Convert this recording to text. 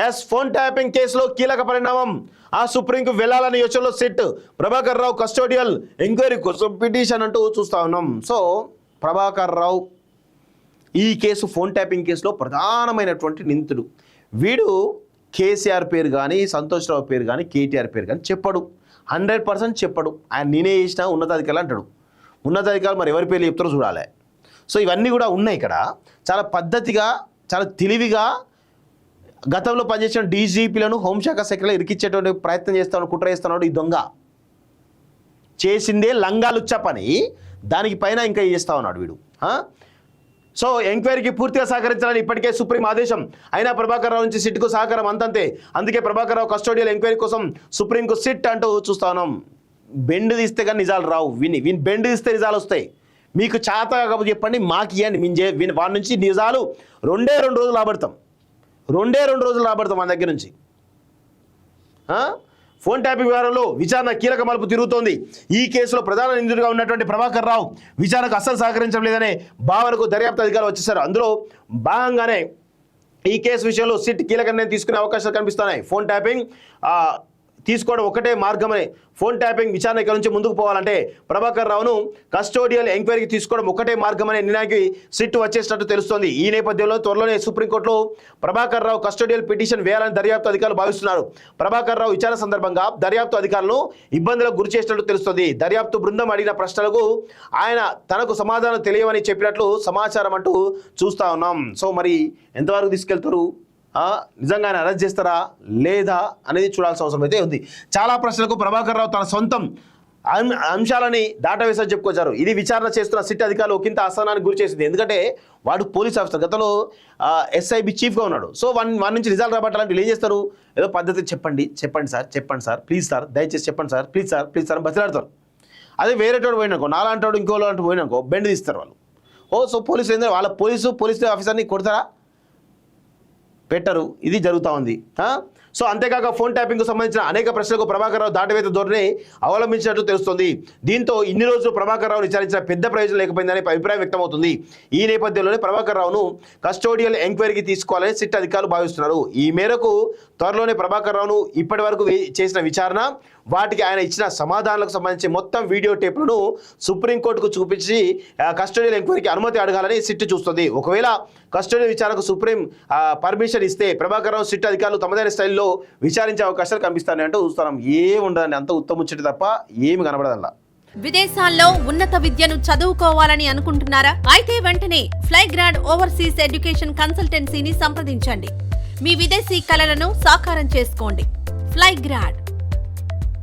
Yes, phone tapping కేసులో కీలక పరిణామం. ఆ సుప్రీంకు వెళ్లాలని యోచనలో SIT. Prabhakar Rao custodial enquiry కోసం పిటిషన్ అంటూ చూస్తా ఉన్నాం. సో ప్రభాకర్ రావు ఈ కేసు ఫోన్ ట్యాపింగ్ కేసులో ప్రధానమైనటువంటి నిందితుడు. వీడు కేసీఆర్ పేరు కానీ, సంతోష్ రావు పేరు కానీ, కేటీఆర్ పేరు కానీ చెప్పడు. 100% చెప్పడు. ఆయన నేనే చేసిన ఉన్నతాధికారులు అంటాడు. ఉన్నతాధికారులు మరి ఎవరి పేర్లు చెప్తారో చూడాలి. సో ఇవన్నీ కూడా ఉన్నాయి ఇక్కడ. చాలా పద్ధతిగా, చాలా తెలివిగా గతంలో పనిచేసిన డీజీపీలను హోంశాఖ శాఖలో ఇరికిచ్చేటువంటి ప్రయత్నం చేస్తాను, కుట్ర చేస్తున్నాడు ఈ దొంగ. చేసిందే లంగాలుచ్చ పని, దానికి పైన ఇంకా చేస్తా ఉన్నాడు వీడు. సో ఎంక్వైరీకి పూర్తిగా సహకరించాలని ఇప్పటికే సుప్రీం ఆదేశం. అయినా ప్రభాకర్ రావు నుంచి సిట్కు సహకారం అంతంతే. అందుకే ప్రభాకర్ రావు కస్టోడియల్ ఎంక్వైరీ కోసం సుప్రీంకు సిట్ అంటూ చూస్తా ఉన్నాం. బెండు తీస్తే కానీ నిజాలు రావు. విని బెండు తీస్తే నిజాలు వస్తాయి. మీకు చేత కాకపోతే చెప్పండి, మాకు ఇవ్వండి. వాడి నుంచి నిజాలు 2 రోజులు రాబడతాం. 2 రోజులు రాబడతాం మన దగ్గర నుంచి. ఫోన్ ట్యాపింగ్ వ్యవహారంలో విచారణ కీలక మలుపు తిరుగుతోంది. ఈ కేసులో ప్రధాన నిందితుడిగా ఉన్నటువంటి ప్రభాకర్ రావు విచారణకు అస్సలు సహకరించడం లేదనే భావనకు దర్యాప్తు అధికారులు వచ్చేశారు. అందులో భాగంగానే ఈ కేసు విషయంలో సిట్ కీలక నిర్ణయం తీసుకునే అవకాశాలు కనిపిస్తున్నాయి. ఫోన్ ట్యాపింగ్ తీసుకోవడం ఒకటే మార్గమని, ఫోన్ ట్యాపింగ్ విచారణ ఇక్కడ నుంచి ముందుకు పోవాలంటే ప్రభాకర్ రావును కస్టోడియల్ ఎంక్వైరీకి తీసుకోవడం ఒకటే మార్గమనే నిర్ణయానికి సిట్ వచ్చేసినట్టు తెలుస్తోంది. ఈ నేపథ్యంలో త్వరలోనే సుప్రీంకోర్టులో ప్రభాకర్ రావు కస్టోడియల్ పిటిషన్ వేయాలని దర్యాప్తు అధికారులు భావిస్తున్నారు. ప్రభాకర్ రావు విచారణ సందర్భంగా దర్యాప్తు అధికారులను ఇబ్బందులకు గురి చేసినట్టు తెలుస్తోంది. దర్యాప్తు బృందం అడిగిన ప్రశ్నలకు ఆయన తనకు సమాధానం తెలియవని చెప్పినట్లు సమాచారం అంటూ చూస్తా ఉన్నాం. సో మరి ఎంతవరకు తీసుకెళ్తారు? నిజంగా ఆయన అరెస్ట్ చేస్తారా లేదా అనేది చూడాల్సిన అవసరం అయితే ఉంది. చాలా ప్రశ్నలకు ప్రభాకర్ రావు తన సొంతం అంశాలని దాటవేసని చెప్పుకొచ్చారు. ఇది విచారణ చేస్తున్న సిట్ అధికారులు ఒకంత అసహనానికి గురి చేసింది. ఎందుకంటే వాడు పోలీస్ ఆఫీసర్, గతంలో ఎస్ఐబి చీఫ్గా ఉన్నాడు. సో వాడి నుంచి రిజల్ట్ రాబట్టాలంటే ఏం చేస్తారు? ఏదో పద్ధతి చెప్పండి సార్, ప్లీజ్ సార్, దయచేసి చెప్పండి సార్, ప్లీజ్ సార్ అని బతిలాడతారు. అదే వేరేటోడు పోయినాకో, నాలాంటోడు ఇంకోలో అంటూ పోయినాకో బెండ్ తీస్తారు వాళ్ళు. సో పోలీసులు ఏంటంటే వాళ్ళ పోలీస్ ఆఫీసర్ని కొడతారా? పెట్టరు. ఇది జరుగుతూ ఉంది. సో అంతేకాక ఫోన్ ట్యాపింగ్కు సంబంధించిన అనేక ప్రశ్నలకు ప్రభాకర్ రావు దాటవేత ధోరణి అవలంబించినట్లు తెలుస్తోంది. దీంతో ఇన్ని రోజులు ప్రభాకర్ రావును విచారించిన పెద్ద ప్రయోజనం లేకపోయిందని అభిప్రాయం వ్యక్తమవుతుంది. ఈ నేపథ్యంలోనే ప్రభాకర్ రావును కస్టోడియల్ ఎంక్వైరీకి తీసుకోవాలని సిట్ అధికారులు భావిస్తున్నారు. ఈ మేరకు త్వరలోనే ప్రభాకర్ రావును ఇప్పటి వరకు చేసిన విచారణ, వాటికి ఆయన ఇచ్చిన సమాధానాలకు సంబంధించి మొత్తం వీడియో టేప్లను సుప్రీంకోర్టుకు చూపించి కస్టోడియల్ ఎంక్వైరీకి అనుమతి అడగాలని సిట్ చూస్తుంది. ఒకవేళ కస్టోడియల్ విచారణకు సుప్రీం పర్మిషన్ ఇస్తే ప్రభాకర్ రావు సిట్ అధికారులు తమదైన స్టైల్లో విచారించే అవకాశాలు కనిపిస్తాయి అంటూ చూస్తున్నాం. ఏముండదండి, అంత ఉత్తముచ్చటి తప్ప ఏమి కనబడదల్లా. విదేశాల్లో ఉన్నత విద్యను చదువుకోవాలని అనుకుంటున్నారా? అయితే వెంటనే ఫ్లైగ్రాడ్ ఓవర్సీస్ ఎడ్యుకేషన్ కన్సల్టెన్సీని సంప్రదించండి. మీ విదేశీ కలలను సాకారం చేసుకోండి. ఫ్లైగ్రాడ్